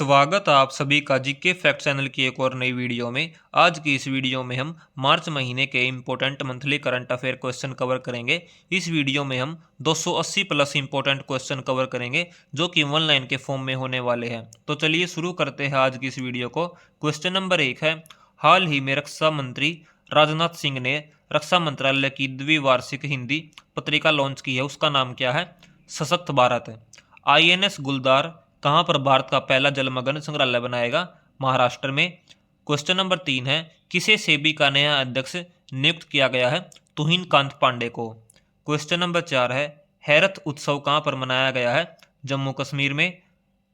स्वागत है आप सभी का जीके फैक्ट चैनल की एक और नई वीडियो में। आज की इस वीडियो में हम मार्च महीने के important monthly current affair question cover करेंगे। इस वीडियो में हम 280 प्लस इम्पोर्टेंट क्वेश्चन कवर करेंगे जो कि वन लाइन के फॉर्म में होने वाले हैं। तो चलिए शुरू करते हैं आज की इस वीडियो को। क्वेश्चन नंबर 1 है, हाल ही में रक्षा मंत्री राजनाथ सिंह ने रक्षा मंत्रालय की द्विवार्षिक हिंदी पत्रिका लॉन्च की है, उसका नाम क्या है? सशक्त भारत। INS गुलदार कहां पर भारत का पहला जलमग्न संग्रहालय बनाएगा? महाराष्ट्र में। क्वेश्चन नंबर 3 है, किसे सेबी का नया अध्यक्ष नियुक्त किया गया है? तुहिन कांत पांडे को। क्वेश्चन नंबर 4 है, हैरत उत्सव कहां पर मनाया गया है? जम्मू कश्मीर में।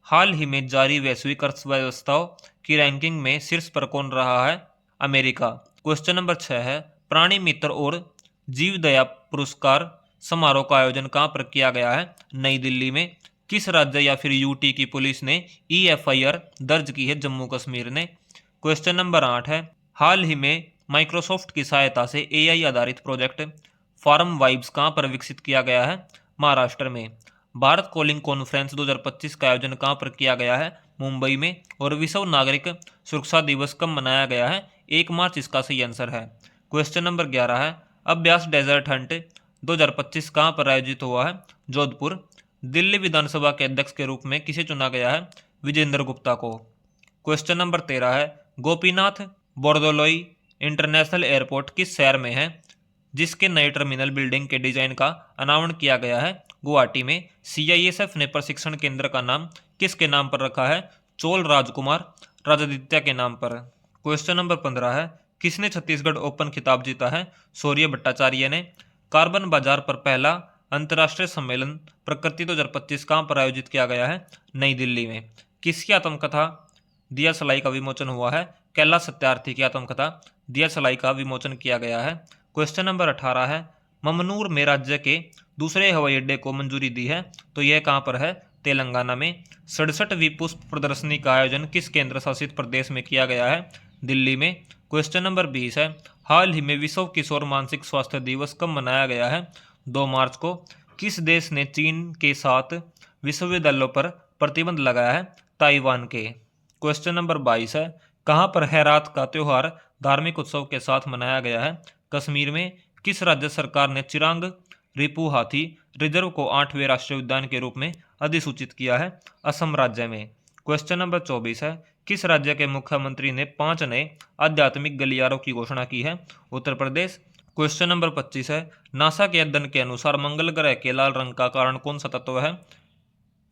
हाल ही में जारी वैश्विक अर्थव्यवस्थाओं की रैंकिंग में शीर्ष पर कौन रहा है? अमेरिका। क्वेश्चन नंबर 6 है, प्राणी मित्र और जीव दया पुरस्कार समारोह का आयोजन कहां पर किया गया है? नई दिल्ली में। किस राज्य या फिर यूटी की पुलिस ने EFIR दर्ज की है? जम्मू कश्मीर ने। क्वेश्चन नंबर 8 है, हाल ही में माइक्रोसॉफ्ट की सहायता से AI आधारित प्रोजेक्ट फार्म वाइब्स कहां पर विकसित किया गया है? महाराष्ट्र में। भारत कॉलिंग कॉन्फ्रेंस 2025 का आयोजन कहां पर किया गया है? मुंबई में। और विश्व नागरिक सुरक्षा दिवस कब मनाया गया है? 1 मार्च इसका सही आंसर है। क्वेश्चन नंबर 11 है, अभ्यास डेजर्ट हंट 2025 कहां पर आयोजित हुआ है? जोधपुर। दिल्ली विधानसभा के अध्यक्ष के रूप में किसे चुना गया है? विजेंद्र गुप्ता को। क्वेश्चन नंबर 13 है, गोपीनाथ बोरदोलोई इंटरनेशनल एयरपोर्ट किस शहर में है जिसके नए टर्मिनल बिल्डिंग के डिजाइन का अनावरण किया गया है? गुवाहाटी में। CISF ने प्रशिक्षण केंद्र का नाम किसके नाम पर रखा है? चोल राजकुमार राजादित्य के नाम पर। क्वेश्चन नंबर 15 है, किसने छत्तीसगढ़ ओपन खिताब जीता है? शौर्य भट्टाचार्य ने। कार्बन बाजार पर पहला अंतर्राष्ट्रीय सम्मेलन प्रकृति 2025 कहां पर आयोजित किया गया है? नई दिल्ली में। किसकी आत्मकथा दिया सलाई का विमोचन हुआ है? कैलाश सत्यार्थी की आत्मकथा दिया सलाई का विमोचन किया गया है। क्वेश्चन नंबर 18 है, ममनूर में राज्य के दूसरे हवाई अड्डे को मंजूरी दी है, तो यह कहां पर है? तेलंगाना में। 67वीं पुष्प प्रदर्शनी का आयोजन किस केंद्र शासित प्रदेश में किया गया है? दिल्ली में। क्वेश्चन नंबर 20 है, हाल ही में विश्व किशोर मानसिक स्वास्थ्य दिवस कब मनाया गया है? 2 मार्च को। किस देश ने चीन के साथ विश्वविद्यालयों पर प्रतिबंध लगाया है? ताइवान के। क्वेश्चन नंबर 22 है, कहां पर हैरात का त्योहार धार्मिक उत्सव के साथ मनाया गया है? कश्मीर में। किस राज्य सरकार ने चिरांग रिपु हाथी रिजर्व को 8वें राष्ट्रीय उद्यान के रूप में अधिसूचित किया है? असम राज्य में। क्वेश्चन नंबर 24 है, किस राज्य के मुख्यमंत्री ने 5 नए आध्यात्मिक गलियारों की घोषणा की है? उत्तर प्रदेश। क्वेश्चन नंबर 25 है, नासा के अध्ययन के अनुसार मंगल ग्रह के लाल रंग का कारण कौन सा तत्व है?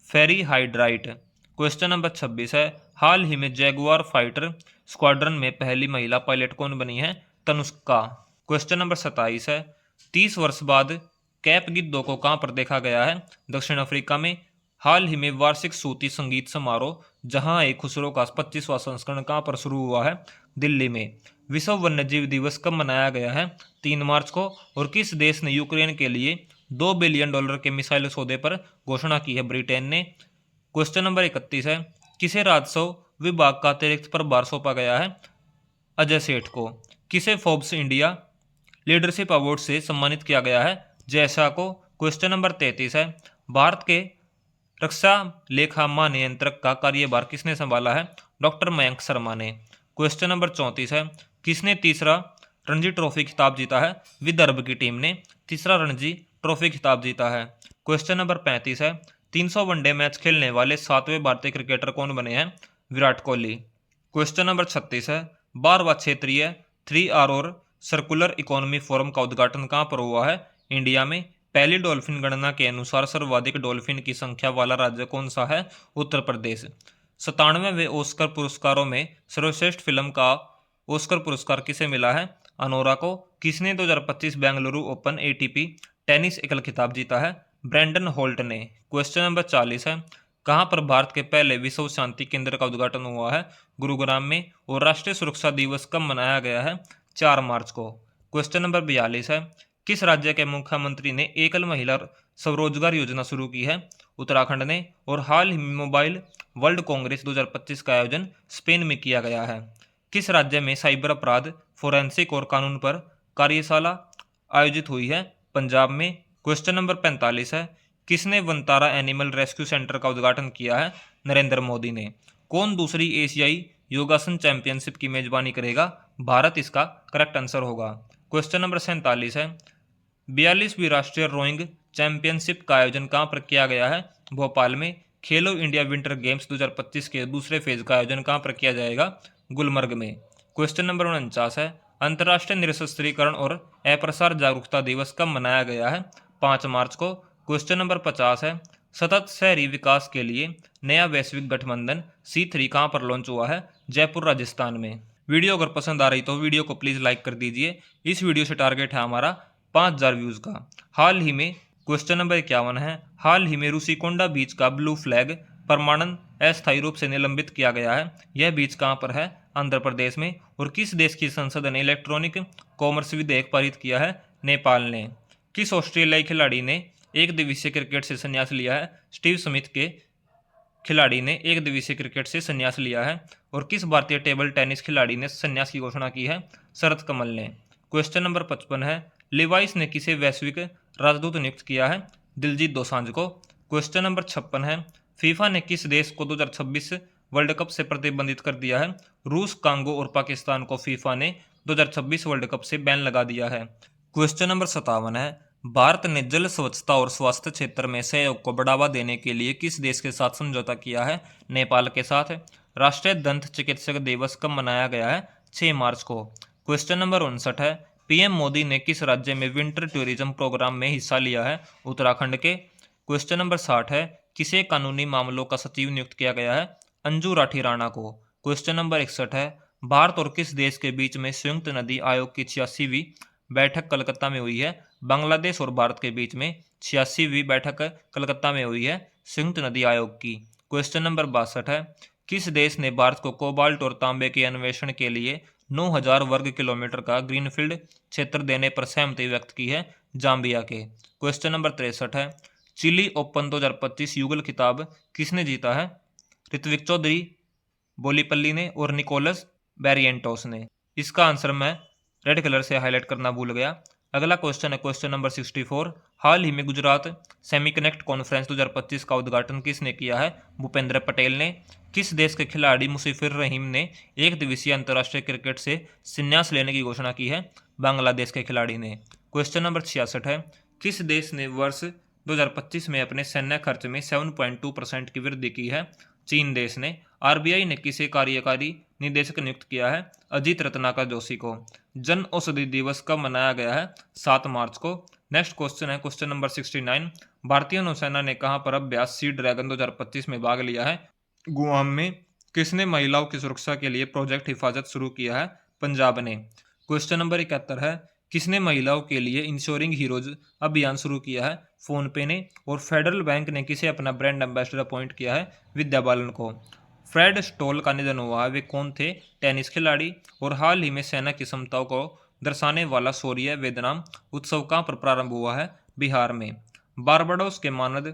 फेरीहाइड्राइट। क्वेश्चन नंबर 26 है, हाल ही में जैगुआर फाइटर स्क्वाड्रन में पहली महिला पायलट कौन बनी है? तनुष्का। क्वेश्चन नंबर 27 है, 30 वर्ष बाद कैप गिद्धों को कहां पर देखा गया है? दक्षिण अफ्रीका में। हाल ही में वार्षिक सूती संगीत समारोह जहां एक खुसरो का 25वां संस्करण कहां पर शुरू हुआ है? दिल्ली में। विश्व वन्यजीव दिवस कब मनाया गया है? 3 मार्च को। और किस देश ने यूक्रेन के लिए $2 बिलियन के मिसाइल सौदे पर घोषणा की है? ब्रिटेन ने। क्वेश्चन नंबर 31 है, किसे राजस्व विभाग का अतिरिक्त प्रभार सौंपा गया है? अजय सेठ को। किसे फोर्ब्स इंडिया लीडरशिप अवार्ड से सम्मानित किया गया है? जय शाह को। क्वेश्चन नंबर 33 है, भारत के रक्षा लेखा महानियंत्रक का कार्यभार किसने संभाला है? डॉक्टर मयंक शर्मा ने। क्वेश्चन नंबर 34 है, किसने तीसरा रणजी ट्रॉफी खिताब जीता है? विदर्भ की टीम ने तीसरा रणजी ट्रॉफी खिताब जीता है। क्वेश्चन नंबर 35 है, 300 वनडे मैच खेलने वाले 7वें भारतीय क्रिकेटर कौन बने हैं? विराट कोहली। क्वेश्चन नंबर 36 है, 12वां क्षेत्रीय 3R और सर्कुलर इकोनॉमी फोरम का उद्घाटन कहां पर हुआ है? इंडिया में। पहली डॉल्फिन गणना के अनुसार सर्वाधिक डॉल्फिन की संख्या वाला राज्य कौन सा है? उत्तर प्रदेश। 97वें ऑस्कर पुरस्कारों में सर्वश्रेष्ठ फिल्म का ऑस्कर पुरस्कार किसे मिला है? अनोरा को। किसने 2025 बेंगलुरु ओपन ATP टेनिस एकल खिताब जीता है? ब्रैंडन होल्ट ने। क्वेश्चन नंबर 40 है, कहां पर भारत के पहले विश्व शांति केंद्र का उद्घाटन हुआ है? गुरुग्राम में। और राष्ट्रीय सुरक्षा दिवस कब मनाया गया है? 4 मार्च को। क्वेश्चन नंबर 42 है, किस राज्य के मुख्यमंत्री ने एकल महिला स्वरोजगार योजना शुरू की है? उत्तराखंड ने। और हाल ही में मोबाइल वर्ल्ड कांग्रेस 2025 का आयोजन स्पेन में किया गया है। किस राज्य में साइबर अपराध फोरेंसिक और कानून पर कार्यशाला आयोजित हुई है? पंजाब में। क्वेश्चन नंबर 45 है, किसने वनतारा एनिमल रेस्क्यू सेंटर का उद्घाटन किया है? नरेंद्र मोदी ने। कौन दूसरी एशियाई योगासन चैंपियनशिप की मेजबानी करेगा? भारत इसका करेक्ट आंसर होगा। क्वेश्चन नंबर 47 है, 42वीं राष्ट्रीय रोइंग चैंपियनशिप का आयोजन कहाँ पर किया गया है? भोपाल में। खेलो इंडिया विंटर गेम्स 2025 के दूसरे फेज का आयोजन कहाँ पर किया जाएगा? गुलमर्ग में। क्वेश्चन नंबर 49 है, अंतर्राष्ट्रीय निरस्त्रीकरण और अप्रसार जागरूकता दिवस कब मनाया गया है? 5 मार्च को। क्वेश्चन नंबर 50 है, सतत शहरी विकास के लिए नया वैश्विक गठबंधन C3 कहाँ पर लॉन्च हुआ है? जयपुर राजस्थान में। वीडियो अगर पसंद आ रही तो वीडियो को प्लीज़ लाइक कर दीजिए। इस वीडियो से टारगेट है हमारा 5000 व्यूज़ का। हाल ही में क्वेश्चन नंबर 51 है, हाल ही में रूसीकोंडा बीच का ब्लू फ्लैग परमाणन अस्थायी रूप से निलंबित किया गया है। यह बीच कहाँ पर है? आंध्र प्रदेश में। और किस देश की संसद ने इलेक्ट्रॉनिक कॉमर्स विधेयक पारित किया है? नेपाल ने। किस ऑस्ट्रेलियाई खिलाड़ी ने एक दिवसीय क्रिकेट से संन्यास लिया है? स्टीव स्मिथ के खिलाड़ी ने एक दिवसीय क्रिकेट से संन्यास लिया है। और किस भारतीय टेबल टेनिस खिलाड़ी ने संन्यास की घोषणा की है? शरत कमल ने। क्वेश्चन नंबर 55 है, लिवाइस ने किसे वैश्विक राजदूत नियुक्त किया है? दिलजीत दोसांझ को। क्वेश्चन नंबर 56 है, फीफा ने किस देश को 2026 वर्ल्ड कप से प्रतिबंधित कर दिया है? रूस, कांगो और पाकिस्तान को फीफा ने 2026 वर्ल्ड कप से बैन लगा दिया है। क्वेश्चन नंबर 57 है, भारत ने जल स्वच्छता और स्वास्थ्य क्षेत्र में सहयोग को बढ़ावा देने के लिए किस देश के साथ समझौता किया है? नेपाल के साथ। राष्ट्रीय दंत चिकित्सक दिवस कब मनाया गया है? 6 मार्च को। क्वेश्चन नंबर 59 है, पीएम मोदी ने किस राज्य में विंटर टूरिज्म प्रोग्राम में हिस्सा लिया है? उत्तराखंड के। क्वेश्चन नंबर 60 है, किसे कानूनी मामलों का सचिव नियुक्त किया गया है? अंजू राठी राणा को। क्वेश्चन नंबर 61 है, भारत और किस देश के बीच में संयुक्त नदी आयोग की 86वीं बैठक कलकत्ता में हुई है? बांग्लादेश और भारत के बीच में 86वीं बैठक कलकत्ता में हुई है संयुक्त नदी आयोग की। क्वेश्चन नंबर 62 है, किस देश ने भारत को कोबाल्ट और तांबे के अन्वेषण के लिए 9000 वर्ग किलोमीटर का ग्रीनफील्ड क्षेत्र देने पर सहमति व्यक्त की है? जाम्बिया के। क्वेश्चन नंबर 63 है, चिली ओपन 2025 युगल खिताब किसने जीता है? ऋत्विक चौधरी, बोलीपल्ली ने और निकोलस बैरिएंटोस ने। इसका आंसर मैं रेड कलर से हाईलाइट करना भूल गया। अगला क्वेश्चन है क्वेश्चन नंबर 64, हाल ही में गुजरात सेमीकनेक्ट कॉन्फ्रेंस 2025 का उद्घाटन किसने किया है? भूपेंद्र पटेल ने। किस देश के खिलाड़ी मुशीफिर रहीम ने एक दिवसीय अंतर्राष्ट्रीय क्रिकेट से संन्यास लेने की घोषणा की है? बांग्लादेश के खिलाड़ी ने। क्वेश्चन नंबर 66 है, किस देश ने वर्ष 2025 में अपने सैन्य खर्च में 7.2% की वृद्धि की है? चीन देश ने। आरबीआई ने किसे कार्यकारी निदेशक नियुक्त किया है? अजीत रत्नाकर जोशी को। जन औषधि दिवस कब मनाया गया है? 7 मार्च को। नेक्स्ट क्वेश्चन है क्वेश्चन नंबर 69, भारतीय नौसेना ने कहां पर अभ्यास सी ड्रैगन 2025 में भाग लिया है? गुआम में। किसने महिलाओं की सुरक्षा के लिए प्रोजेक्ट हिफाजत शुरू किया है? पंजाब ने। क्वेश्चन नंबर 71 है, किसने महिलाओं के लिए इंश्योरिंग हीरोज अभियान शुरू किया है? फोन पे ने। और फेडरल बैंक ने किसे अपना ब्रांड एम्बेसडर अपॉइंट किया है? विद्या बालन को। फ्रेड स्टोल का निधन हुआ है, वे कौन थे? टेनिस खिलाड़ी। और हाल ही में सेना की क्षमताओं को दर्शाने वाला शौर्य वेदनाम उत्सव कहाँ पर प्रारंभ हुआ है? बिहार में। बारबाडोस के मानद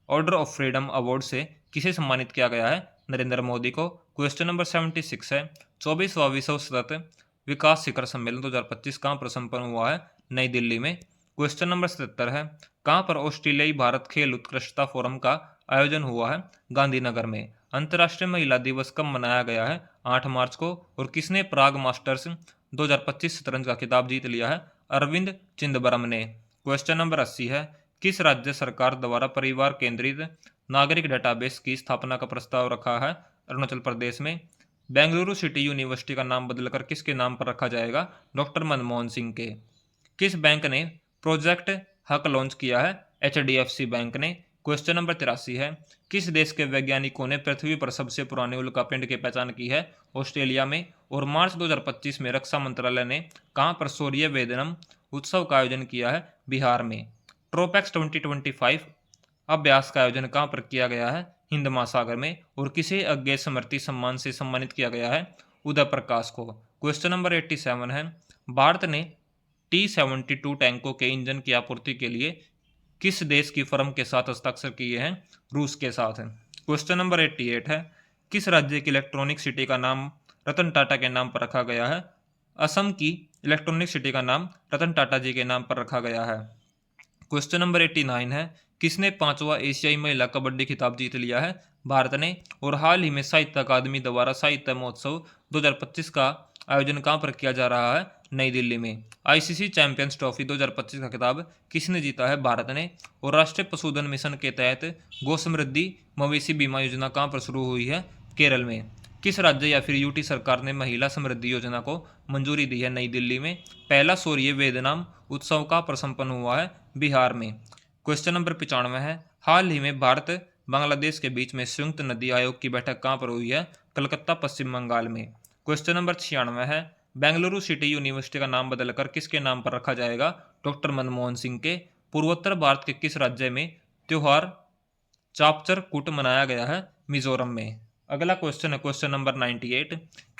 ऑर्डर ऑफ फ्रीडम अवार्ड से किसे सम्मानित किया गया है? नरेंद्र मोदी को। क्वेश्चन नंबर 76 है, 24वां विश्व सतत विकास शिखर सम्मेलन 2025 कहाँ पर संपन्न हुआ है? नई दिल्ली में। क्वेश्चन नंबर 77 है, कहाँ पर ऑस्ट्रेलियाई भारत खेल उत्कृष्टता फोरम का आयोजन हुआ है? गांधीनगर में। अंतर्राष्ट्रीय महिला दिवस कब मनाया गया है? 8 मार्च को। और किसने प्राग मास्टर्स 2025 शतरंज का खिताब जीत लिया है? अरविंद चिदंबरम ने। क्वेश्चन नंबर 80 है, किस राज्य सरकार द्वारा परिवार केंद्रित नागरिक डेटाबेस की स्थापना का प्रस्ताव रखा है? अरुणाचल प्रदेश में। बेंगलुरु सिटी यूनिवर्सिटी का नाम बदलकर किसके नाम पर रखा जाएगा? डॉक्टर मनमोहन सिंह के। किस बैंक ने प्रोजेक्ट हक लॉन्च किया है? HDFC बैंक ने। क्वेश्चन नंबर 83 है, किस देश के वैज्ञानिकों ने पृथ्वी पर सबसे पुराने उल्कापिंड की पहचान की है? ऑस्ट्रेलिया में। और मार्च 2025 में रक्षा मंत्रालय ने कहां पर शौर्य वेदनम उत्सव का आयोजन किया है? बिहार में। ट्रोपैक्स 2025 अभ्यास का आयोजन कहां पर किया गया है? हिंद महासागर में। और किसे अज्ञेय स्मृति सम्मान से सम्मानित किया गया है? उदय प्रकाश को। क्वेश्चन नंबर 87 है, भारत ने T-72 टैंकों के इंजन की आपूर्ति के लिए किस देश की फर्म के साथ हस्ताक्षर किए हैं? रूस के साथ। क्वेश्चन नंबर 88 है, किस राज्य की इलेक्ट्रॉनिक सिटी का नाम रतन टाटा के नाम पर रखा गया है? असम की इलेक्ट्रॉनिक सिटी का नाम रतन टाटा जी के नाम पर रखा गया है। क्वेश्चन नंबर 89 है, किसने 5वां एशियाई महिला कबड्डी खिताब जीत लिया है? भारत ने। और हाल ही में साहित्य अकादमी द्वारा साहित्य महोत्सव 2025 का आयोजन कहाँ पर किया जा रहा है? नई दिल्ली में। आईसीसी चैंपियंस ट्रॉफी 2025 का खिताब किसने जीता है? भारत ने। और राष्ट्रीय पशुधन मिशन के तहत गौ समृद्धि मवेशी बीमा योजना कहाँ पर शुरू हुई है? केरल में। किस राज्य या फिर यूटी सरकार ने महिला समृद्धि योजना को मंजूरी दी है? नई दिल्ली में। पहला सूर्य वेदनाम उत्सव कहाँ पर संपन्न हुआ है? बिहार में। क्वेश्चन नंबर 95 है, हाल ही में भारत बांग्लादेश के बीच में संयुक्त नदी आयोग की बैठक कहाँ पर हुई है? कलकत्ता, पश्चिम बंगाल में। क्वेश्चन नंबर 96 है, बेंगलुरु सिटी यूनिवर्सिटी का नाम बदलकर किसके नाम पर रखा जाएगा? डॉक्टर मनमोहन सिंह के। पूर्वोत्तर भारत के किस राज्य में त्योहार चापचर कूट मनाया गया है? मिजोरम में। अगला क्वेश्चन है क्वेश्चन नंबर 98,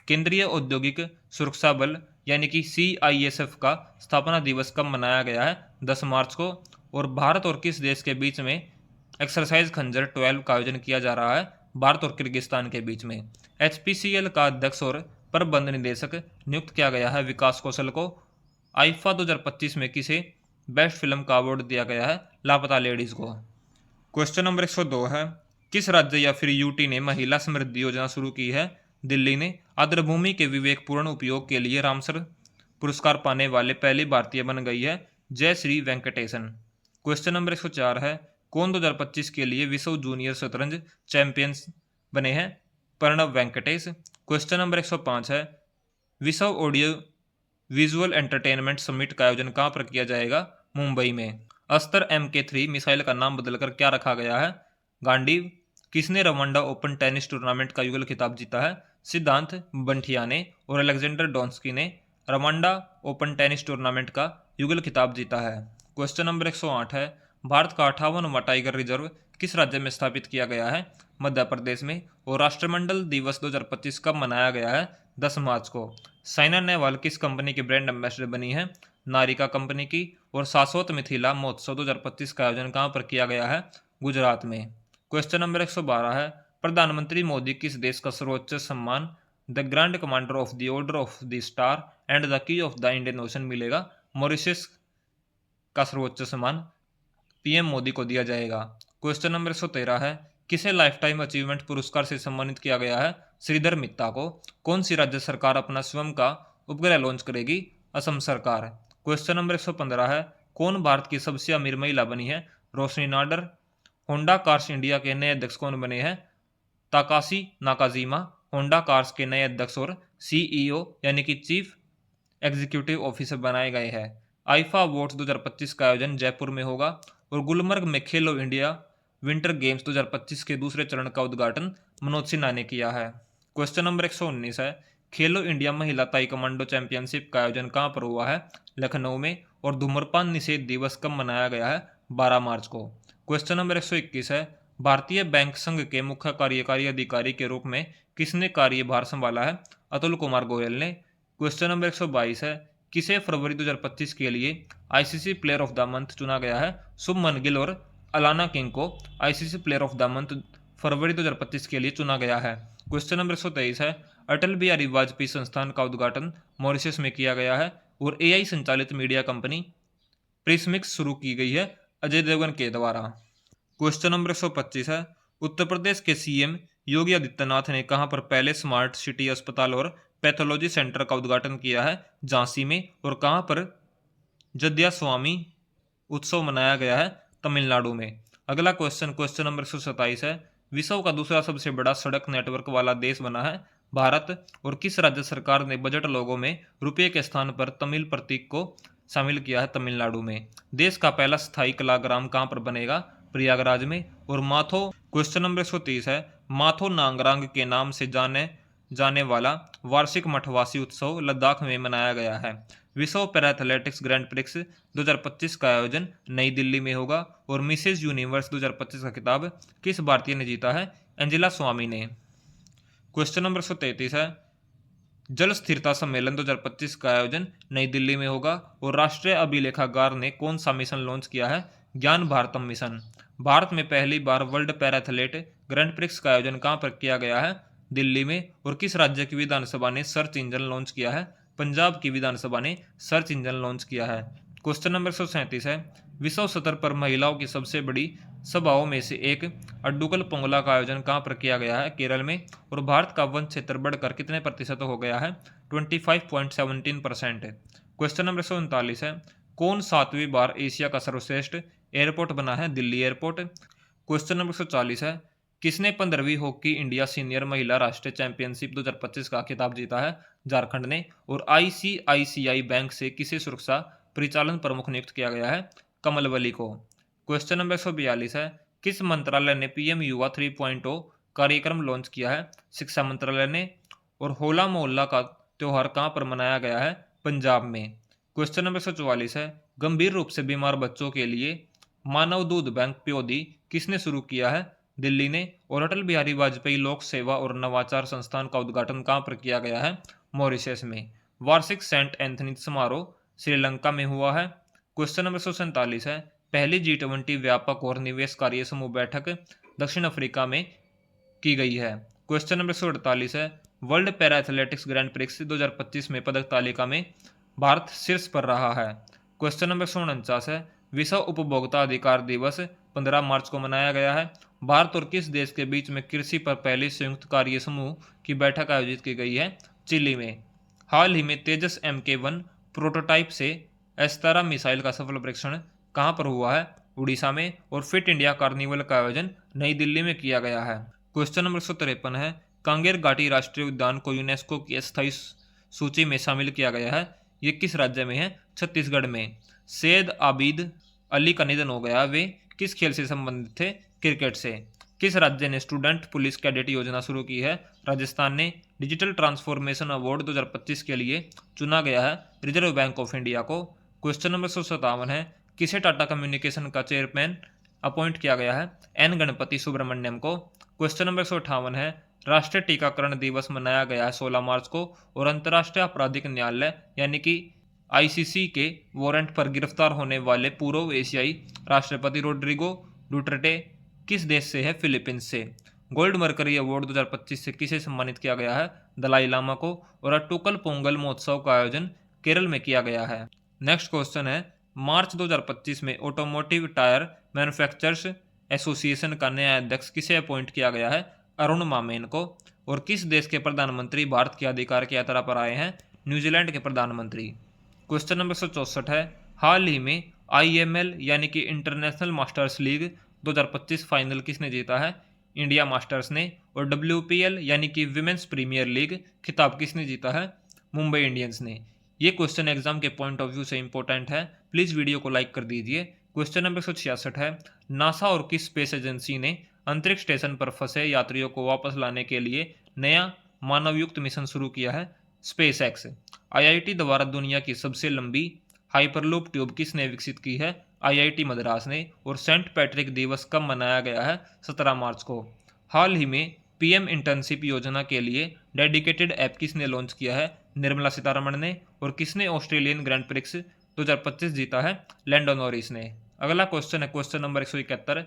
केंद्रीय औद्योगिक सुरक्षा बल यानी कि CISF का स्थापना दिवस कब मनाया गया है? 10 मार्च को। और भारत और किस देश के बीच में एक्सरसाइज खंजर 12 का आयोजन किया जा रहा है? भारत और किर्गिस्तान के बीच में। HPCL का अध्यक्ष और प्रबंध निदेशक नियुक्त किया गया है विकास कौशल को। आईफा 2025 में किसे बेस्ट फिल्म का अवार्ड दिया गया है? लापता लेडीज को। क्वेश्चन नंबर 102 है, किस राज्य या फिर यूटी ने महिला समृद्धि योजना शुरू की है? दिल्ली ने। आर्द्रभूमि के विवेकपूर्ण उपयोग के लिए रामसर पुरस्कार पाने वाले पहली भारतीय बन गई है जय श्री वेंकटेशन। क्वेश्चन नंबर 104 है, कौन 2025 के लिए विश्व जूनियर शतरंज चैंपियंस बने हैं? प्रणव वेंकटेश। क्वेश्चन नंबर 105 है, विश्व ऑडियो विजुअल एंटरटेनमेंट समिट का आयोजन कहाँ पर किया जाएगा? मुंबई में। अस्त्र MK3 मिसाइल का नाम बदलकर क्या रखा गया है? गांडीव। किसने रवांडा ओपन टेनिस टूर्नामेंट का युगल खिताब जीता है? सिद्धांत बंठिया ने और अलेक्जेंडर डोंस्की ने रवांडा ओपन टेनिस टूर्नामेंट का युगल खिताब जीता है। क्वेश्चन नंबर 108 है, भारत का 58वां टाइगर रिजर्व किस राज्य में स्थापित किया गया है? मध्य प्रदेश में। और राष्ट्रमंडल दिवस 2025 कब मनाया गया है? 10 मार्च को। साइना नेहवाल किस कंपनी की ब्रांड एम्बेसडर बनी है? नारिका कंपनी की। और शाश्वत मिथिला महोत्सव 2025 का आयोजन कहाँ पर किया गया है? गुजरात में। क्वेश्चन नंबर 112 है, प्रधानमंत्री मोदी किस देश का सर्वोच्च सम्मान the grand commander of the order of the star and the key of the Indian ocean मिलेगा? मॉरिशस का सर्वोच्च सम्मान PM मोदी को दिया जाएगा। क्वेश्चन नंबर 113 है, किसे लाइफ टाइम अचीवमेंट पुरस्कार से सम्मानित किया गया है? श्रीधर मित्ता को। कौन सी राज्य सरकार अपना स्वयं का उपग्रह लॉन्च करेगी? असम सरकार। क्वेश्चन नंबर 115 है, कौन भारत की सबसे अमीर महिला बनी है? रोशनी नाडर। होंडा कार्स इंडिया के नए अध्यक्ष कौन बने हैं? ताकाशी नाकाजीमा होंडा कार्स के नए अध्यक्ष और CEO यानी कि चीफ एग्जीक्यूटिव ऑफिसर बनाए गए हैं। आईफा अवार्ड्स 2025 का आयोजन जयपुर में होगा। और गुलमर्ग में खेलो इंडिया विंटर गेम्स 2025 के दूसरे चरण का उद्घाटन मनोज सिन्हा ने किया है। क्वेश्चन नंबर 119 है, खेलो इंडिया महिला ताइक्वांडो चैंपियनशिप का आयोजन कहाँ पर हुआ है? लखनऊ में। और धूम्रपान निषेध दिवस कब मनाया गया है? 12 मार्च को। क्वेश्चन नंबर 121 है, भारतीय बैंक संघ के मुख्य कार्यकारी अधिकारी के रूप में किसने कार्यभार संभाला है? अतुल कुमार गोयल ने। क्वेश्चन नंबर 122 है, किसे फरवरी 2025 के लिए ICC player of the month चुना गया है? शुभमन गिल और अलाना किंग को ICC player of the month फरवरी 2025 के लिए चुना गया है। क्वेश्चन नंबर 123 है, अटल बिहारी वाजपेयी संस्थान का उद्घाटन मॉरिशस में किया गया है। और AI संचालित मीडिया कंपनी प्रिस्मिक्स शुरू की गई है अजय देवगन के द्वारा। क्वेश्चन नंबर 125 है, उत्तर प्रदेश के CM योगी आदित्यनाथ ने कहां पर पहले स्मार्ट सिटी अस्पताल और पैथोलॉजी सेंटर का उद्घाटन किया है? झांसी में। और कहां पर जद्या स्वामी उत्सव मनाया गया है? तमिलनाडु में। अगला क्वेश्चन क्वेश्चन नंबर 127 है, विश्व का दूसरा सबसे बड़ा सड़क नेटवर्क वाला देश बना है भारत। और किस राज्य सरकार ने बजट लोगों में रुपये के स्थान पर तमिल प्रतीक को शामिल किया है? तमिलनाडु में। देश का पहला स्थायी कलाग्राम कहां पर बनेगा? प्रयागराज में। और माथो क्वेश्चन नंबर 130 है, माथो नांगरांग के नाम से जाने वाला वार्षिक मठवासी उत्सव लद्दाख में मनाया गया है। विश्व पैरा एथलेटिक्स ग्रैंड प्रिक्स 2025 का आयोजन नई दिल्ली में होगा। और मिसेज यूनिवर्स 2025 का खिताब किस भारतीय ने जीता है? एंजेला स्वामी ने। क्वेश्चन नंबर 133 है, जल स्थिरता सम्मेलन 2025 का आयोजन नई दिल्ली में होगा। और राष्ट्रीय अभिलेखागार ने कौन सा मिशन लॉन्च किया है? ज्ञान भारतम मिशन। भारत में पहली बार वर्ल्ड पैराथलेट ग्रैंड प्रिक्स का आयोजन कहां पर किया गया है? दिल्ली में। और किस राज्य की विधानसभा ने सर्च इंजन लॉन्च किया है? पंजाब की विधानसभा ने सर्च इंजन लॉन्च किया है। क्वेश्चन नंबर 137 है, विश्व स्तर पर महिलाओं की सबसे बड़ी सभाओं में से एक अड्डुकल पोंगला का आयोजन कहाँ पर किया गया है? केरल में। और भारत का वन क्षेत्र बढ़कर कितने प्रतिशत हो गया है? 25.17%। क्वेश्चन नंबर 139 है, कौन 7वीं बार एशिया का सर्वश्रेष्ठ एयरपोर्ट बना है? दिल्ली एयरपोर्ट। क्वेश्चन नंबर 140 है, किसने 15वीं हॉकी इंडिया सीनियर महिला राष्ट्रीय चैंपियनशिप 2025 का खिताब जीता है? झारखंड ने। और आईसीआईसीआई बैंक से किसे सुरक्षा परिचालन प्रमुख नियुक्त किया गया है? कमलवली को। क्वेश्चन नंबर 142 है, किस मंत्रालय ने पीएम युवा 3.0 कार्यक्रम लॉन्च किया है? शिक्षा मंत्रालय ने। और होला मोहल्ला का त्योहार कहाँ पर मनाया गया है? पंजाब में। क्वेश्चन नंबर 144 है, गंभीर रूप से बीमार बच्चों के लिए मानव दूध बैंक पीओडी किसने शुरू किया है? दिल्ली ने। और अटल बिहारी वाजपेयी लोक सेवा और नवाचार संस्थान का उद्घाटन कहाँ पर किया गया है? मॉरिशस में। वार्षिक सेंट एंथनी समारोह श्रीलंका में हुआ है। क्वेश्चन नंबर 147 है, पहली G20 व्यापक और निवेश कार्य समूह बैठक दक्षिण अफ्रीका में की गई है। क्वेश्चन नंबर 148 है, world para athletics grand prix 2025 में पदक तालिका में भारत शीर्ष पर रहा है। क्वेश्चन नंबर 149 है, विश्व उपभोक्ता अधिकार दिवस 15 मार्च को मनाया गया है। भारत और किस देश के बीच में कृषि पर पहली संयुक्त कार्य समूह की बैठक आयोजित की गई है? चिली में। हाल ही में तेजस MK1 प्रोटोटाइप से S-17 मिसाइल का सफल परीक्षण कहाँ पर हुआ है? उड़ीसा में। और फिट इंडिया कार्निवल का आयोजन नई दिल्ली में किया गया है। क्वेश्चन नंबर 153 है, कांगेर घाटी राष्ट्रीय उद्यान को यूनेस्को की अस्थायी सूची में शामिल किया गया है। ये किस राज्य में है? छत्तीसगढ़ में। सैयद आबिद अली का निधन हो गया, वे किस खेल से संबंधित थे? क्रिकेट से। किस राज्य ने स्टूडेंट पुलिस कैडेट योजना शुरू की है? राजस्थान ने। डिजिटल ट्रांसफॉर्मेशन अवार्ड 2025 के लिए चुना गया है रिजर्व बैंक ऑफ इंडिया को। क्वेश्चन नंबर 157 है, किसे टाटा कम्युनिकेशन का चेयरमैन अपॉइंट किया गया है? एन गणपति सुब्रमण्यम को। क्वेश्चन नंबर 158 है, राष्ट्रीय टीकाकरण दिवस मनाया गया है 16 मार्च को। और अंतर्राष्ट्रीय आपराधिक न्यायालय यानी कि आईसीसी के वारंट पर गिरफ्तार होने वाले पूर्व एशियाई राष्ट्रपति रोड्रिगो डुटर्टे किस देश से है? फिलीपींस से। गोल्ड मर्करी अवार्ड 2025 से किसे सम्मानित किया गया है? दलाई लामा को। और अट्टुकल पोंगल महोत्सव का आयोजन केरल में किया गया है। नेक्स्ट क्वेश्चन है, मार्च 2025 में ऑटोमोटिव टायर मैन्युफैक्चरर्स एसोसिएशन का नया अध्यक्ष किसे अपॉइंट किया गया है? अरुण मामेन को। और किस देश के प्रधानमंत्री भारत की आधिकारिक यात्रा पर आए हैं? न्यूजीलैंड के प्रधानमंत्री। क्वेश्चन नंबर 164 है, हाल ही में IML यानी कि इंटरनेशनल मास्टर्स लीग 2025 फाइनल किसने जीता है? इंडिया मास्टर्स ने। और WPL यानी कि विमेंस प्रीमियर लीग खिताब किसने जीता है? मुंबई इंडियंस ने। ये क्वेश्चन एग्जाम के पॉइंट ऑफ व्यू से इंपॉर्टेंट है, प्लीज वीडियो को लाइक कर दीजिए। क्वेश्चन नंबर 166 है, नासा और किस स्पेस एजेंसी ने अंतरिक्ष स्टेशन पर फंसे यात्रियों को वापस लाने के लिए नया मानवयुक्त मिशन शुरू किया है? Space x. IIT द्वारा दुनिया की सबसे लंबी हाइपरलूप ट्यूब किसने विकसित की है? IIT मद्रास ने। और सेंट पैट्रिक दिवस कब मनाया गया है? 17 मार्च को। हाल ही में PM इंटर्नशिप योजना के लिए डेडिकेटेड ऐप किसने लॉन्च किया है? निर्मला सीतारमण ने। और किसने ऑस्ट्रेलियन ग्रैंड प्रिक्स 2025 जीता है? लैंडो नॉरिस ने। अगला क्वेश्चन है क्वेश्चन नंबर 171,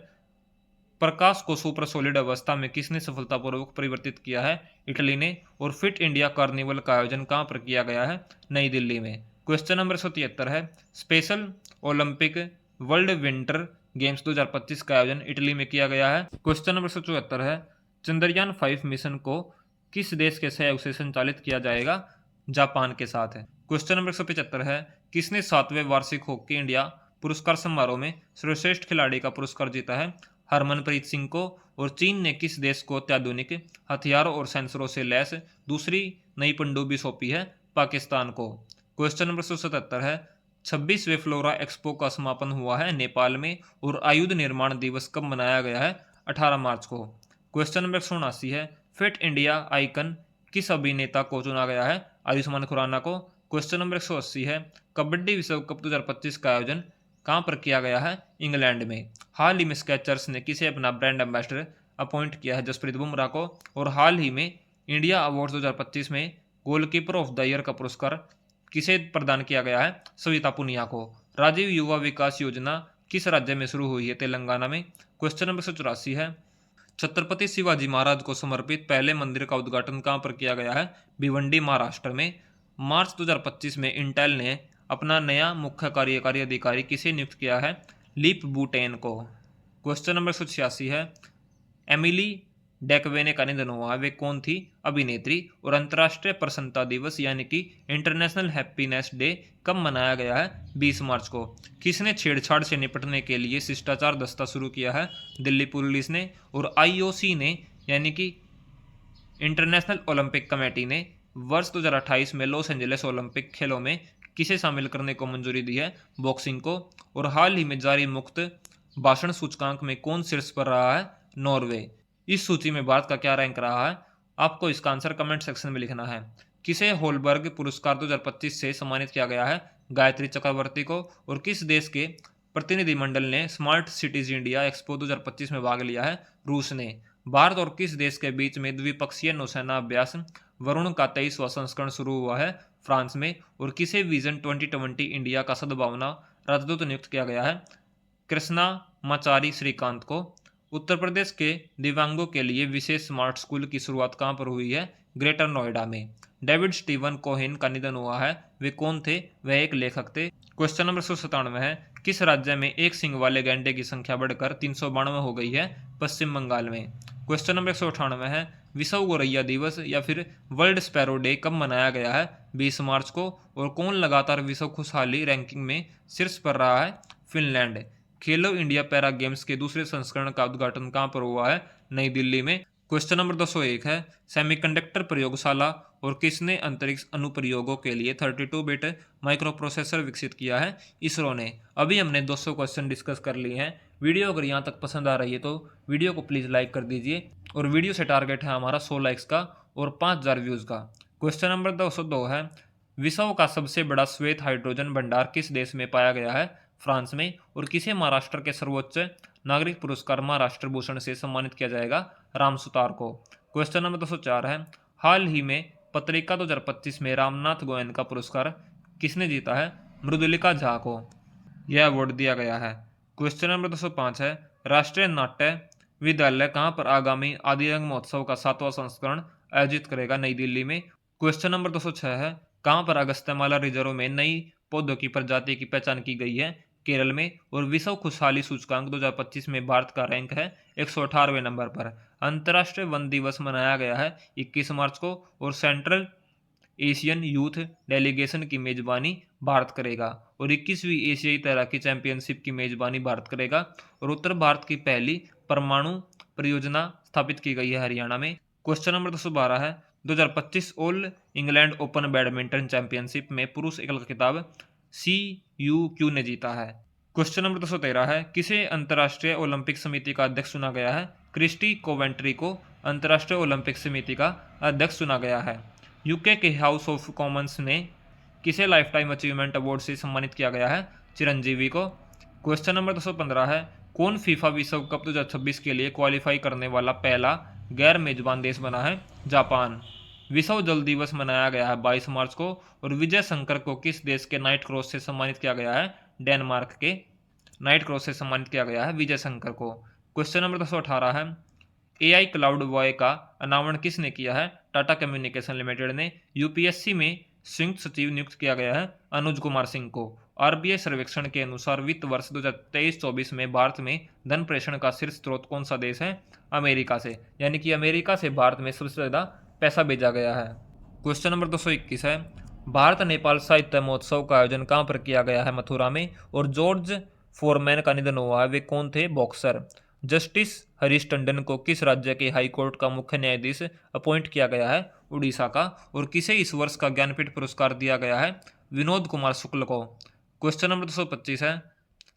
प्रकाश को सुपर सॉलिड अवस्था में किसने सफलतापूर्वक परिवर्तित किया है? इटली ने। और फिट इंडिया कार्निवल का आयोजन कहाँ पर किया गया है? नई दिल्ली में। क्वेश्चन नंबर 173 है, special Olympic world winter games 2025 का आयोजन इटली में किया गया है। क्वेश्चन नंबर 174 है, चंद्रयान 5 मिशन को किस देश के सहयोग से संचालित किया जाएगा? जापान के साथ है। क्वेश्चन नंबर 175 है, किसने 7वें वार्षिक हॉकी इंडिया पुरस्कार समारोह में सर्वश्रेष्ठ खिलाड़ी का पुरस्कार जीता है? हरमनप्रीत सिंह को। और चीन ने किस देश को अत्याधुनिक हथियारों और सेंसरों से लैस दूसरी नई पनडुब्बी सौंपी है? पाकिस्तान को। क्वेश्चन नंबर 177 है, 26वें फ्लोरा एक्सपो का समापन हुआ है नेपाल में। और आयुध निर्माण दिवस कब मनाया गया है? 18 मार्च को। क्वेश्चन नंबर 179 है, फिट इंडिया आइकन किस अभिनेता को चुना गया है? आयुष्मान खुराना को। क्वेश्चन नंबर 180 है, कबड्डी विश्व कप 2025 का आयोजन कहाँ पर किया गया है? इंग्लैंड में। हाल ही में स्केचर्स ने किसे अपना ब्रांड एम्बेसडर अपॉइंट किया है? जसप्रीत बुमराह को। और हाल ही में इंडिया अवार्ड 2025 में गोलकीपर ऑफ द ईयर का पुरस्कार किसे प्रदान किया गया है? सविता पुनिया को। राजीव युवा विकास योजना किस राज्य में शुरू हुई है? तेलंगाना में। क्वेश्चन नंबर 184 है, छत्रपति शिवाजी महाराज को समर्पित पहले मंदिर का उद्घाटन कहाँ पर किया गया है? भिवंडी महाराष्ट्र में। मार्च 2025 में इंटेल ने अपना नया मुख्य कार्यकारी अधिकारी किसे नियुक्त किया है? लीप बुटेन को। क्वेश्चन नंबर 186 है एमिली डेकवेने का निधन हुआ है, वे कौन थी? अभिनेत्री। और अंतर्राष्ट्रीय प्रसन्नता दिवस यानी कि इंटरनेशनल हैप्पीनेस डे कब मनाया गया है? 20 मार्च को। किसने छेड़छाड़ से निपटने के लिए शिष्टाचार दस्ता शुरू किया है? दिल्ली पुलिस ने। और आईओसी ने यानी कि इंटरनेशनल ओलंपिक कमेटी ने वर्ष 2028 में लॉस एंजलिस ओलंपिक खेलों में किसे शामिल करने को मंजूरी दी है? बॉक्सिंग को। और हाल ही में जारी मुक्त भाषण सूचकांक में कौन शीर्ष पर रहा है? नॉर्वे। इस सूची में भारत का क्या रैंक रहा है? आपको इसका आंसर कमेंट सेक्शन में लिखना है। किसे होलबर्ग पुरस्कार 2025 से सम्मानित किया गया है? गायत्री चक्रवर्ती को। और किस देश के प्रतिनिधिमंडल ने स्मार्ट सिटीज इंडिया एक्सपो 2025 में भाग लिया है? रूस ने। भारत और किस देश के बीच में द्विपक्षीय नौसेना अभ्यास वरुण का 23वां संस्करण शुरू हुआ है? फ्रांस में। और किसे विजन 2020 इंडिया का सद्भावना राजदूत नियुक्त किया गया है? कृष्णा माचारी श्रीकांत को। उत्तर प्रदेश के दिव्यांगों के लिए विशेष स्मार्ट स्कूल की शुरुआत कहां पर हुई है? ग्रेटर नोएडा में। डेविड स्टीवन कोहेन का निधन हुआ है, वे कौन थे? वह एक लेखक थे। क्वेश्चन नंबर 197 है किस राज्य में एक सींग वाले गैंडे की संख्या बढ़कर 392 हो गई है? पश्चिम बंगाल में। क्वेश्चन नंबर 198 है विश्व गौरैया दिवस या फिर वर्ल्ड स्पैरो डे कब मनाया गया है? 20 मार्च को। और कौन लगातार विश्व खुशहाली रैंकिंग में शीर्ष पर रहा है? फिनलैंड। खेलो इंडिया पैरा गेम्स के दूसरे संस्करण का उद्घाटन कहां पर हुआ है? नई दिल्ली में। क्वेश्चन नंबर 201 है सेमीकंडक्टर प्रयोगशाला और किसने अंतरिक्ष अनुप्रयोगों के लिए 32 बिट माइक्रो प्रोसेसर विकसित किया है? इसरो ने। अभी हमने 200 क्वेश्चन डिस्कस कर लिए हैं। वीडियो अगर यहाँ तक पसंद आ रही है तो वीडियो को प्लीज़ लाइक कर दीजिए। और वीडियो से टारगेट है हमारा 100 लाइक्स का और 5000 व्यूज़ का। क्वेश्चन नंबर 202 है विश्व का सबसे बड़ा श्वेत हाइड्रोजन भंडार किस देश में पाया गया है? फ्रांस में। और किसे महाराष्ट्र के सर्वोच्च नागरिक पुरस्कार महाराष्ट्र भूषण से सम्मानित किया जाएगा? राम सुतार को। क्वेश्चन नंबर 204 है हाल ही में पत्रिका 2025 में रामनाथ गोयन का पुरस्कार किसने जीता है? मृदुलिका झा को यह अवार्ड दिया गया है। क्वेश्चन नंबर 205 है राष्ट्रीय नाट्य विद्यालय कहाँ पर आगामी आदि रंग महोत्सव का 7वां संस्करण आयोजित करेगा? नई दिल्ली में। क्वेश्चन नंबर 206 है कहाँ पर अगस्त्यमाला रिजर्व में नई पौधों की प्रजाति की पहचान की गई है? केरल में। और विश्व खुशहाली सूचकांक 2025 में भारत का रैंक है 118वें नंबर पर। अंतर्राष्ट्रीय वन दिवस मनाया गया है 21 मार्च को। और सेंट्रल एशियन यूथ डेलीगेशन की मेजबानी भारत करेगा। और 21वीं एशियाई तैराकी चैंपियनशिप की मेजबानी भारत करेगा। और उत्तर भारत की पहली परमाणु परियोजना स्थापित की गई है हरियाणा में। क्वेश्चन नंबर 212 है 2025 all England open badminton championship में पुरुष एकल खिताब CUQ ने जीता है। क्वेश्चन नंबर 213 है किसे अंतर्राष्ट्रीय ओलंपिक समिति का अध्यक्ष चुना गया है? क्रिस्टी कोवेंट्री को अंतर्राष्ट्रीय ओलंपिक समिति का अध्यक्ष चुना गया है। यूके के हाउस ऑफ कॉमन्स ने किसे लाइफ टाइम अचीवमेंट अवार्ड से सम्मानित किया गया है? चिरंजीवी को। क्वेश्चन नंबर 215 है कौन फीफा विश्व कप 2026 के लिए क्वालिफाई करने वाला पहला गैर मेजबान देश बना है? जापान। विश्व जल दिवस मनाया गया है 22 मार्च को। और विजय शंकर को किस देश के नाइट क्रॉस से सम्मानित किया गया है? डेनमार्क के नाइट क्रॉस से सम्मानित किया गया है विजय शंकर को। क्वेश्चन नंबर 218 है AI क्लाउड वॉय का अनावरण किसने किया है? टाटा कम्युनिकेशन लिमिटेड ने। यूपीएससी में संयुक्त सचिव नियुक्त किया गया है अनुज कुमार सिंह को। RBI सर्वेक्षण के अनुसार वित्त वर्ष 2023-24 में भारत में धन प्रेषण का शीर्ष स्रोत कौन सा देश है? अमेरिका से। यानी कि अमेरिका से भारत में सबसे ज़्यादा पैसा भेजा गया है। क्वेश्चन नंबर 221 है भारत नेपाल साहित्य महोत्सव का आयोजन कहाँ पर किया गया है? मथुरा में। और जॉर्ज फोरमैन का निधन हुआ है, वे कौन थे? बॉक्सर। जस्टिस हरीश टंडन को किस राज्य के हाई कोर्ट का मुख्य न्यायाधीश अपॉइंट किया गया है? उड़ीसा का। और किसे इस वर्ष का ज्ञानपीठ पुरस्कार दिया गया है? विनोद कुमार शुक्ल को। क्वेश्चन नंबर 225 है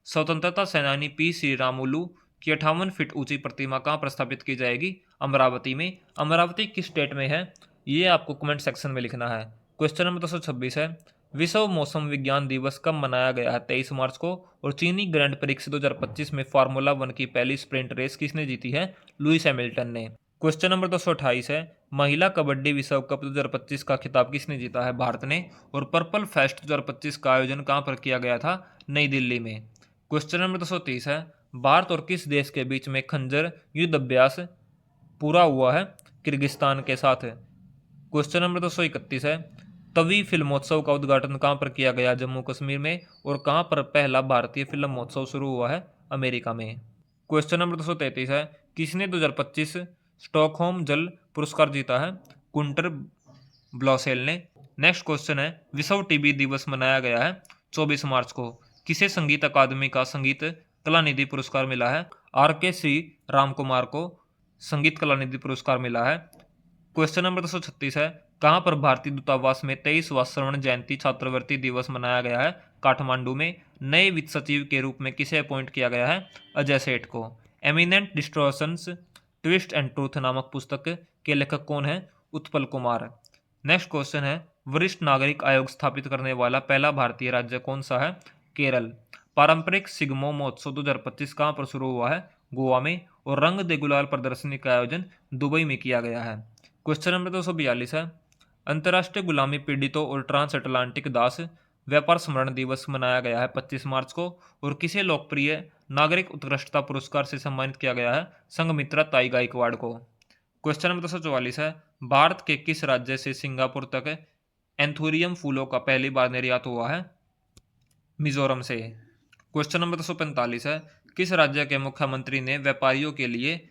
स्वतंत्रता सेनानी P श्रीरामुलु की 58 फीट ऊंची प्रतिमा कहाँ प्रस्थापित की जाएगी? अमरावती में। अमरावती किस स्टेट में है? ये आपको कमेंट सेक्शन में लिखना है। क्वेश्चन नंबर 226 है विश्व मौसम विज्ञान दिवस कब मनाया गया है? 23 मार्च को। और चीनी ग्रैंड प्रिक्स 2025 में फार्मूला 1 की पहली स्प्रिंट रेस किसने जीती है? लुइस हैमिल्टन ने। क्वेश्चन नंबर 228 है महिला कबड्डी विश्व कप 2025 का खिताब किसने जीता है? भारत ने। और पर्पल फेस्ट 2025 का आयोजन कहाँ पर किया गया था? नई दिल्ली में। क्वेश्चन नंबर 230 है भारत और किस देश के बीच में खंजर युद्ध अभ्यास पूरा हुआ है? किर्गिस्तान के साथ। क्वेश्चन नंबर 231 है तवी फिल्मोत्सव का उद्घाटन कहाँ पर किया गया? जम्मू कश्मीर में। और कहाँ पर पहला भारतीय फिल्म महोत्सव शुरू हुआ है? अमेरिका में। क्वेश्चन नंबर 233 है, किसने 2025 स्टॉकहोम जल पुरस्कार जीता है? कुंटर ब्लॉसेल ने। नेक्स्ट क्वेश्चन है, विश्व टीबी दिवस मनाया गया है 24 मार्च को। किसे संगीत अकादमी का संगीत कला निधि पुरस्कार मिला है? आर के श्री राम कुमार को संगीत कला निधि पुरस्कार मिला है। क्वेश्चन नंबर 236 है, कहां पर भारतीय दूतावास में 23वां स्वर्ण जयंती छात्रवृत्ति दिवस मनाया गया है? काठमांडू में। नए वित्त सचिव के रूप में किसे अपॉइंट किया गया है? अजय सेठ को। Eminent distortions twist and truth नामक पुस्तक के लेखक कौन है? उत्पल कुमार। नेक्स्ट क्वेश्चन है, वरिष्ठ नागरिक आयोग स्थापित करने वाला पहला भारतीय राज्य कौन सा है? केरल। पारंपरिक सिग्मो महोत्सव 2025 कहां पर शुरू हुआ है? गोवा में। और रंग दे गुलाल प्रदर्शनी का आयोजन दुबई में किया गया है। क्वेश्चन नंबर 242 है, अंतर्राष्ट्रीय गुलामी पीड़ितों और ट्रांस अटलांटिक दास व्यापार स्मरण दिवस मनाया गया है 25 मार्च को। और किसे लोकप्रिय नागरिक उत्कृष्टता पुरस्कार से सम्मानित किया गया है? संघमित्रा ताई गायकवाड़ को। क्वेश्चन नंबर 244 है, भारत के किस राज्य से सिंगापुर तक एंथोरियम फूलों का पहली बार निर्यात हुआ है? मिजोरम से। क्वेश्चन नंबर 245 है, किस राज्य के मुख्यमंत्री ने व्यापारियों के लिए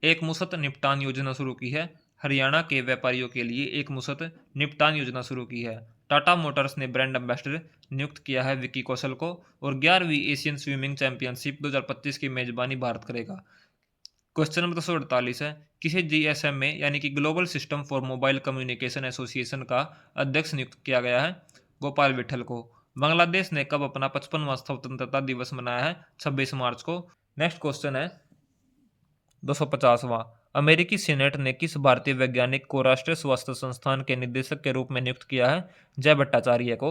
एक मुश्त निपटान योजना शुरू की है? हरियाणा के व्यापारियों के लिए एक मुश्त निपटान योजना शुरू की है। टाटा मोटर्स ने ब्रांड एम्बेसडर नियुक्त किया है विकी कौशल को। और 11वीं एशियन स्विमिंग चैंपियनशिप 2025 की मेजबानी भारत करेगा। क्वेश्चन नंबर 248 है, किसे जीएसएम में यानी कि global system for mobile communication association का अध्यक्ष नियुक्त किया गया है? गोपाल विठल को। बांग्लादेश ने कब अपना 55वां स्वतंत्रता दिवस मनाया है? 26 मार्च को। नेक्स्ट क्वेश्चन है 250वां, अमेरिकी सीनेट ने किस भारतीय वैज्ञानिक को राष्ट्रीय स्वास्थ्य संस्थान के निदेशक के रूप में नियुक्त किया है? जय भट्टाचार्य को।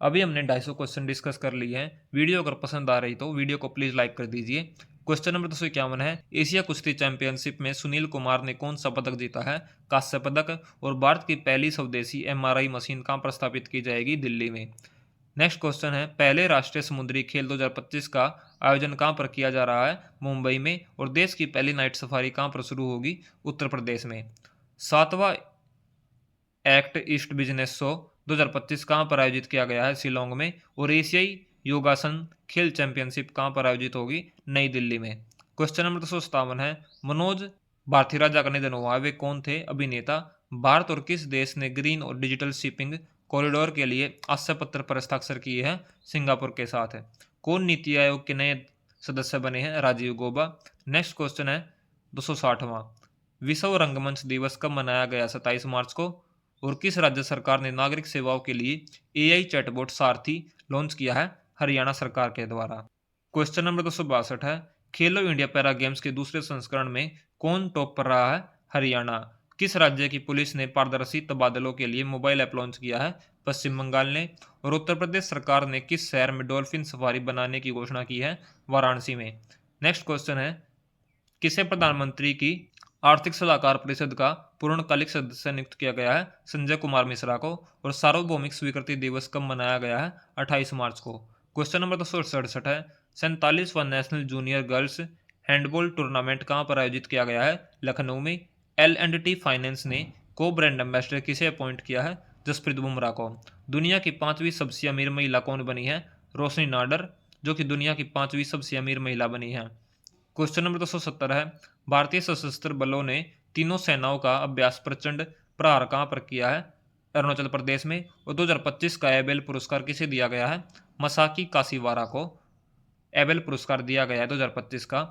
अभी हमने 250 क्वेश्चन डिस्कस कर लिए हैं। वीडियो अगर पसंद आ रही तो वीडियो को प्लीज लाइक कर दीजिए। क्वेश्चन नंबर 251 है, एशिया कुश्ती चैंपियनशिप में सुनील कुमार ने कौन सा पदक जीता है? कांस्य पदक। और भारत की पहली स्वदेशी एमआरआई मशीन कहां पर स्थापित की जाएगी? दिल्ली में। नेक्स्ट क्वेश्चन है, पहले राष्ट्रीय समुद्री खेल 2025 का आयोजन कहां पर किया जा रहा है? मुंबई में। और देश की पहली नाइट सफारी कहां पर शुरू होगी? उत्तर प्रदेश में। 7वां एक्ट ईस्ट बिजनेस शो 2025 कहां पर आयोजित किया गया है? शिलोंग में। और एशियाई योगासन खेल चैंपियनशिप कहां पर आयोजित होगी? नई दिल्ली में। क्वेश्चन नंबर 257 है, मनोज भारतीराजा का निधन हुआ है, वे कौन थे? अभिनेता। भारत और किस देश ने ग्रीन और डिजिटल शिपिंग कॉरिडोर के लिए आशय पत्र पर हस्ताक्षर किए हैं? सिंगापुर के साथ है। कौन नीति आयोग के नए सदस्य बने हैं? राजीव गौबा। नेक्स्ट क्वेश्चन है 260वां, विश्व रंगमंच दिवस कब मनाया गया? 27 मार्च को। और किस राज्य सरकार ने नागरिक सेवाओं के लिए एआई चैटबॉट सारथी लॉन्च किया है? हरियाणा सरकार के द्वारा। क्वेश्चन नंबर 262 है, खेलो इंडिया पैरा गेम्स के दूसरे संस्करण में कौन टॉप पर रहा है? हरियाणा। किस राज्य की पुलिस ने पारदर्शी तबादलों के लिए मोबाइल ऐप लॉन्च किया है? पश्चिम बंगाल ने। और उत्तर प्रदेश सरकार ने किस शहर में डॉल्फिन सफारी बनाने की घोषणा की है? वाराणसी में। नेक्स्ट क्वेश्चन है, किसे प्रधानमंत्री की आर्थिक सलाहकार परिषद का पूर्णकालिक सदस्य नियुक्त किया गया है? संजय कुमार मिश्रा को। और सार्वभौमिक स्वीकृति दिवस कब मनाया गया है? 28 मार्च को। क्वेश्चन नंबर 267 है, 47वां national junior girls handball tournament कहां पर आयोजित किया गया है? लखनऊ में। L&T फाइनेंस ने को ब्रांड एम्बेसडर किसे अपॉइंट किया है? जसप्रीत बुमराह को। दुनिया की 5वीं सबसे अमीर महिला कौन बनी है? रोशनी नाडर, जो कि दुनिया की 5वीं सबसे अमीर महिला बनी है। क्वेश्चन नंबर 270 है, भारतीय सशस्त्र बलों ने तीनों सेनाओं का अभ्यास प्रचंड प्रहार कहां पर किया है? अरुणाचल प्रदेश में। और 2025 का एबेल पुरस्कार किसे दिया गया है? मसाकी काशीवारा को एबेल पुरस्कार दिया गया है 2025 का।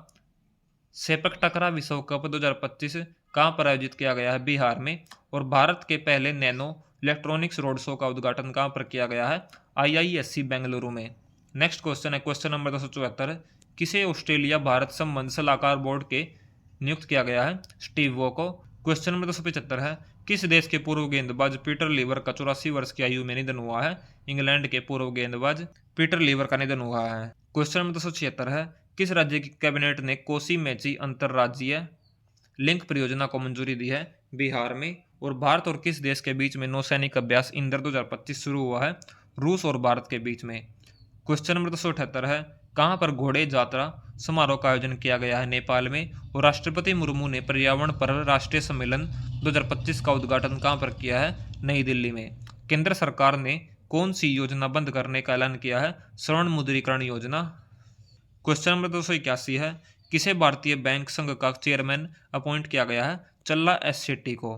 सेपक टकरा विश्व कप 2025 कहां पर आयोजित किया गया है? बिहार में। और भारत के पहले नैनो इलेक्ट्रॉनिक्स रोड शो का उद्घाटन कहां पर किया गया है? IISc बेंगलुरु में। नेक्स्ट क्वेश्चन है, क्वेश्चन नंबर 274, किसे ऑस्ट्रेलिया भारत संबंध सलाहकार बोर्ड के नियुक्त किया गया है? स्टीव वो को। क्वेश्चन नंबर 275 है, किस देश के पूर्व गेंदबाज पीटर लीवर का 84 वर्ष की आयु में निधन हुआ है? इंग्लैंड के पूर्व गेंदबाज पीटर लीवर का निधन हुआ है। क्वेश्चन नंबर 276 है, किस राज्य की कैबिनेट ने कोसी मेची अंतरराज्यीय लिंक परियोजना को मंजूरी दी है? बिहार में। और भारत और किस देश के बीच में नौसैनिक अभ्यास इंदर 2025 शुरू हुआ है? रूस और भारत के बीच में। क्वेश्चन नंबर 278 है, कहां पर घोड़े यात्रा समारोह का आयोजन किया गया है? नेपाल में। और राष्ट्रपति मुर्मू ने पर्यावरण पर राष्ट्रीय सम्मेलन 2025 का उद्घाटन कहां पर किया है? नई दिल्ली में। केंद्र सरकार ने कौन सी योजना बंद करने का ऐलान किया है? स्वर्ण मुद्रीकरण योजना। क्वेश्चन नंबर 281 है, किसे भारतीय बैंक संघ का चेयरमैन अपॉइंट किया गया है? चल्ला एस शेट्टी को।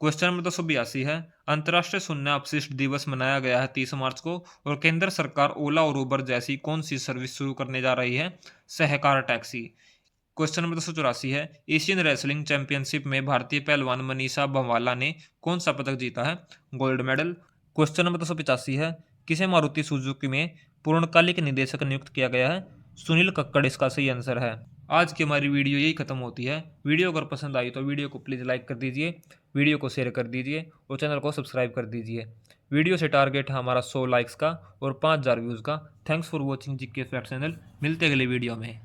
क्वेश्चन नंबर 282 है, अंतर्राष्ट्रीय शून्य अपशिष्ट दिवस मनाया गया है 30 मार्च को और केंद्र सरकार ओला और उबर जैसी कौन सी सर्विस शुरू करने जा रही है? सहकार टैक्सी। क्वेश्चन नंबर 284 है, एशियन रेसलिंग चैंपियनशिप में भारतीय पहलवान मनीषा भंवाला ने कौन सा पदक जीता है? Gold medal. क्वेश्चन नंबर 285 है, किसे मारुति सुजुकी में पूर्णकालिक निदेशक नियुक्त किया गया है? सुनील कक्कड़ इसका सही आंसर है। आज की हमारी वीडियो यही खत्म होती है। वीडियो अगर पसंद आई तो वीडियो को प्लीज़ लाइक कर दीजिए, वीडियो को शेयर कर दीजिए और चैनल को सब्सक्राइब कर दीजिए। वीडियो से टारगेट है हमारा 100 लाइक्स का और 5000 व्यूज़ का। Thanks for watching GK fact channel. मिलते अगले वीडियो में।